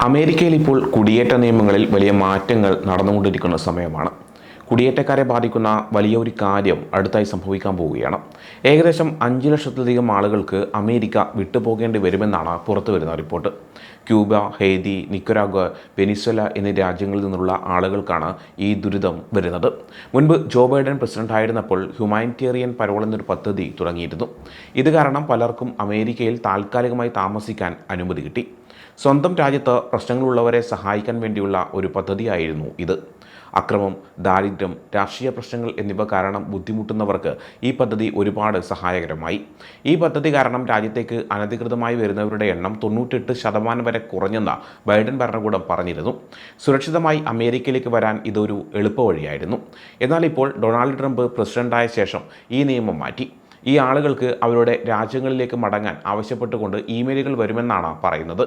അമേരിക്കയിൽ ഇപ്പോൾ കുടിയേറ്റ നിയമങ്ങളിൽ വലിയ മാറ്റങ്ങൾ നടന്നുകൊണ്ടിരിക്കുന്ന സമയമാണ്. കുടിയേറ്റക്കാരെ ബാധിക്കുന്ന വലിയ ഒരു കാര്യം അടുത്തായി സംഭവിക്കാൻ പോവുകയാണ്. ഏകദേശം 5 ലക്ഷത്തിലധികം ആളുകൾക്ക് അമേരിക്ക വിട്ടുപോകേണ്ടി വരുമെന്നാണ് പുറത്തുവരുന്ന report. Cuba, Haiti, Nicaragua, Venezuela എന്നീ രാജ്യങ്ങളിൽ നിന്നുള്ള ആളുകൾക്കാണ് ഈ ദുരിതം വരുന്നത്. മുൻപ് ജോ ബൈഡൻ പ്രസിഡന്റായിരുന്നപ്പോൾ ഹ്യൂമാനിറ്റേറിയൻ പരോൾ എന്നൊരു പദ്ധതി തുടങ്ങിയിരുന്നു. ഇത് കാരണം പലർക്കും അമേരിക്കയിൽ താൽക്കാലികമായി താമസിക്കാൻ അനുമതി കിട്ടി. സ്വന്തം രാജ്യത്ത് പ്രശ്നങ്ങളുള്ളവരെ സഹായിക്കാൻ വേണ്ടിയുള്ള ഒരു പദ്ധതിയായിരുന്നു ഇത്. അക്രമം, ദാരിദ്ര്യം, രാഷ്ട്രീയ പ്രശ്നങ്ങൾ എന്നിവ കാരണം ബുദ്ധിമുട്ടുന്നവർക്ക് ഈ പദ്ധതി ഒരുപാട് സഹായകരമായി. ഈ പദ്ധതി കാരണം രാജ്യത്തേക്ക് അനധികൃതമായി വരുന്നവരുടെ എണ്ണം 98% വരെ കുറഞ്ഞെന്ന് ബൈഡൻ ഭരണകൂടം പറഞ്ഞിരുന്നു. സുരക്ഷിതമായി അമേരിക്കയിലേക്ക് വരാൻ ഇതൊരു എളുപ്പവഴിയായിരുന്നു. എന്നാൽ ഇപ്പോൾ ഡൊണാൾഡ് ട്രംപ് പ്രസിഡന്റായ ശേഷം ഈ നിയമം മാറ്റി. ഈ ആളുകൾക്ക് അവരുടെ രാജ്യങ്ങളിലേക്ക് മടങ്ങാൻ ആവശ്യപ്പെട്ടുകൊണ്ട് ഇമെയിലുകൾ വരുമെന്നാണ് പറയുന്നത്.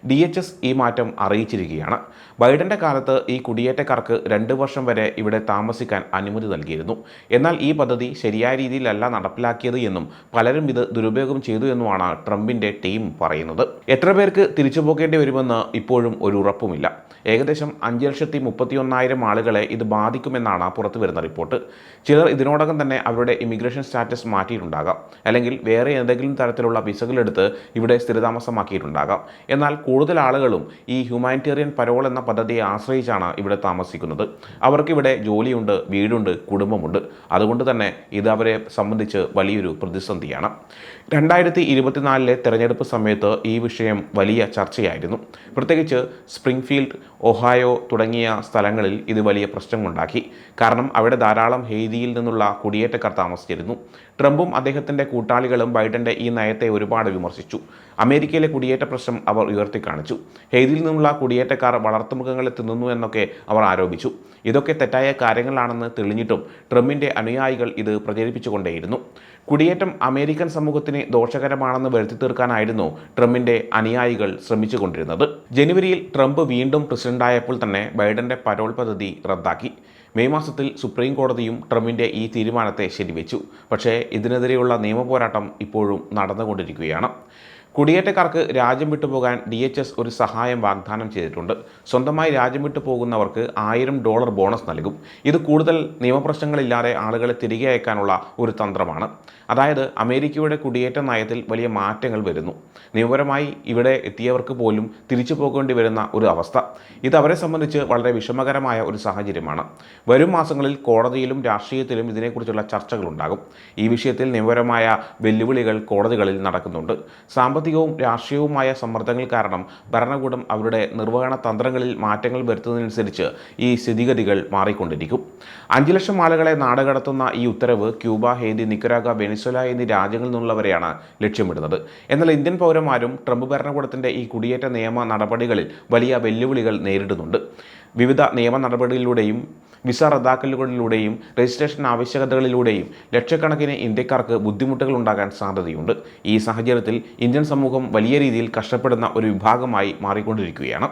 DHS ഈ മാറ്റം അറിയിച്ചിരിക്കുകയാണ്. ബൈഡൻ്റെ കാലത്ത് ഈ കുടിയേറ്റക്കാർക്ക് 2 വർഷം വരെ ഇവിടെ താമസിക്കാൻ അനുമതി നൽകിയിരുന്നു. എന്നാൽ ഈ പദ്ധതി ശരിയായ രീതിയിലല്ല നടപ്പിലാക്കിയത് എന്നും പലരും ഇത് ദുരുപയോഗം ചെയ്തു എന്നുമാണ് ട്രംപിൻ്റെ ടീം പറയുന്നത്. എത്ര പേർക്ക് തിരിച്ചു പോകേണ്ടി വരുമെന്ന് ഇപ്പോഴും ഒരു ഉറപ്പുമില്ല. ഏകദേശം 5,31,000 ആളുകളെ ഇത് ബാധിക്കുമെന്നാണ് പുറത്തു വരുന്ന റിപ്പോർട്ട്. ചിലർ ഇതിനോടകം തന്നെ അവരുടെ ഇമിഗ്രേഷൻ സ്റ്റാറ്റസ് മാറ്റിയിട്ടുണ്ടാകാം, അല്ലെങ്കിൽ വേറെ ഏതെങ്കിലും തരത്തിലുള്ള വിസകളെടുത്ത് ഇവിടെ സ്ഥിരതാമസമാക്കിയിട്ടുണ്ടാകാം. എന്നാൽ കൂടുതൽ ആളുകളും ഈ ഹ്യൂമാനിറ്റേറിയൻ പരോൾ എന്ന പദ്ധതിയെ ആശ്രയിച്ചാണ് ഇവിടെ താമസിക്കുന്നത്. അവർക്കിവിടെ ജോലിയുണ്ട്, വീടുണ്ട്, കുടുംബമുണ്ട്. അതുകൊണ്ട് തന്നെ ഇത് അവരെ സംബന്ധിച്ച് വലിയൊരു പ്രതിസന്ധിയാണ്. 2024 തെരഞ്ഞെടുപ്പ് സമയത്ത് ഈ വിഷയം വലിയ ചർച്ചയായിരുന്നു. പ്രത്യേകിച്ച് സ്പ്രിംഗ്ഫീൽഡ്, ഒഹായോ തുടങ്ങിയ സ്ഥലങ്ങളിൽ ഇത് വലിയ പ്രശ്നങ്ങളുണ്ടാക്കി. കാരണം അവിടെ ധാരാളം ഹെയ്തിയിൽ നിന്നുള്ള കുടിയേറ്റക്കാർ താമസിച്ചിരുന്നു. ട്രംപും അദ്ദേഹത്തിൻ്റെ കൂട്ടാളികളും ബൈഡൻ്റെ ഈ നയത്തെ ഒരുപാട് വിമർശിച്ചു. അമേരിക്കയിലെ കുടിയേറ്റ പ്രശ്നം അവർ ഉയർത്തിക്കാണിച്ചു. ഹെയ്തിയിൽ നിന്നുള്ള കുടിയേറ്റക്കാർ വളർത്തുമൃഗങ്ങളെ തിന്നുന്നു എന്നൊക്കെ അവർ ആരോപിച്ചു. ഇതൊക്കെ തെറ്റായ കാര്യങ്ങളാണെന്ന് തെളിഞ്ഞിട്ടും ട്രംപിൻ്റെ അനുയായികൾ ഇത് പ്രചരിപ്പിച്ചുകൊണ്ടേയിരുന്നു. കുടിയേറ്റം അമേരിക്കൻ സമൂഹത്തിന് ദോഷകരമാണെന്ന് വരുത്തി തീർക്കാനായിരുന്നു ട്രംപിൻ്റെ അനുയായികൾ ശ്രമിച്ചുകൊണ്ടിരുന്നത്. ജനുവരിയിൽ ട്രംപ് വീണ്ടും പ്രസിഡന്റായപ്പോൾ തന്നെ ബൈഡൻ്റെ പരോൾ പദ്ധതി റദ്ദാക്കി. മെയ് മാസത്തിൽ സുപ്രീം കോടതിയും ട്രംപിൻ്റെ ഈ തീരുമാനത്തെ ശരിവെച്ചു. പക്ഷേ ഇതിനെതിരെയുള്ള നിയമപോരാട്ടം ഇപ്പോഴും നടന്നുകൊണ്ടിരിക്കുകയാണ്. കുടിയേറ്റക്കാർക്ക് രാജ്യം വിട്ടുപോകാൻ DHS ഒരു സഹായം വാഗ്ദാനം ചെയ്തിട്ടുണ്ട്. സ്വന്തമായി രാജ്യം വിട്ടു പോകുന്നവർക്ക് $1000 ബോണസ് നൽകും. ഇത് കൂടുതൽ നിയമപ്രശ്നങ്ങളില്ലാതെ ആളുകളെ തിരികെ അയക്കാനുള്ള ഒരു തന്ത്രമാണ്. അതായത് അമേരിക്കയുടെ കുടിയേറ്റ നയത്തിൽ വലിയ മാറ്റങ്ങൾ വരുന്നു. നിയമപരമായി ഇവിടെ എത്തിയവർക്ക് പോലും തിരിച്ചു പോകേണ്ടി വരുന്ന ഒരു അവസ്ഥ. ഇത് അവരെ സംബന്ധിച്ച് വളരെ വിഷമകരമായ ഒരു സാഹചര്യമാണ്. വരും മാസങ്ങളിൽ കോടതിയിലും രാഷ്ട്രീയത്തിലും ഇതിനെക്കുറിച്ചുള്ള ചർച്ചകളുണ്ടാകും. ഈ വിഷയത്തിൽ നിയമപരമായ വെല്ലുവിളികൾ കോടതികളിൽ നടക്കുന്നുണ്ട്. സാമ്പത്തികവും രാഷ്ട്രീയവുമായ സമ്മർദ്ദങ്ങൾ കാരണം ഭരണകൂടം അവരുടെ നിർവഹണ തന്ത്രങ്ങളിൽ മാറ്റങ്ങൾ വരുത്തുന്നതിനനുസരിച്ച് ഈ സ്ഥിതിഗതികൾ മാറിക്കൊണ്ടിരിക്കും. 5 ലക്ഷം ആളുകളെ നാടുകടത്തുന്ന ഈ ഉത്തരവ് ക്യൂബ, ഹെയ്തി, നിക്കരാഗ്വ, വെനിസ്വല എന്നീ രാജ്യങ്ങളിൽ നിന്നുള്ളവരെയാണ് ലക്ഷ്യമിടുന്നത്. എന്നാൽ ഇന്ത്യൻ പൗരന്മാരും ട്രംപ് ഭരണകൂടത്തിൻ്റെ ഈ കുടിയേറ്റ നിയമ നടപടികളിൽ വലിയ വെല്ലുവിളികൾ നേരിടുന്നുണ്ട്. വിവിധ നിയമ നടപടികളിലൂടെയും വിസ റദ്ദാക്കലുകളിലൂടെയും രജിസ്ട്രേഷൻ ആവശ്യകതകളിലൂടെയും ലക്ഷക്കണക്കിന് ഇന്ത്യക്കാർക്ക് ബുദ്ധിമുട്ടുകൾ ഉണ്ടാകാൻ സാധ്യതയുണ്ട്. ഈ സാഹചര്യത്തിൽ ഇന്ത്യൻ സമൂഹം വലിയ രീതിയിൽ കഷ്ടപ്പെടുന്ന ഒരു വിഭാഗമായി മാറിക്കൊണ്ടിരിക്കുകയാണ്.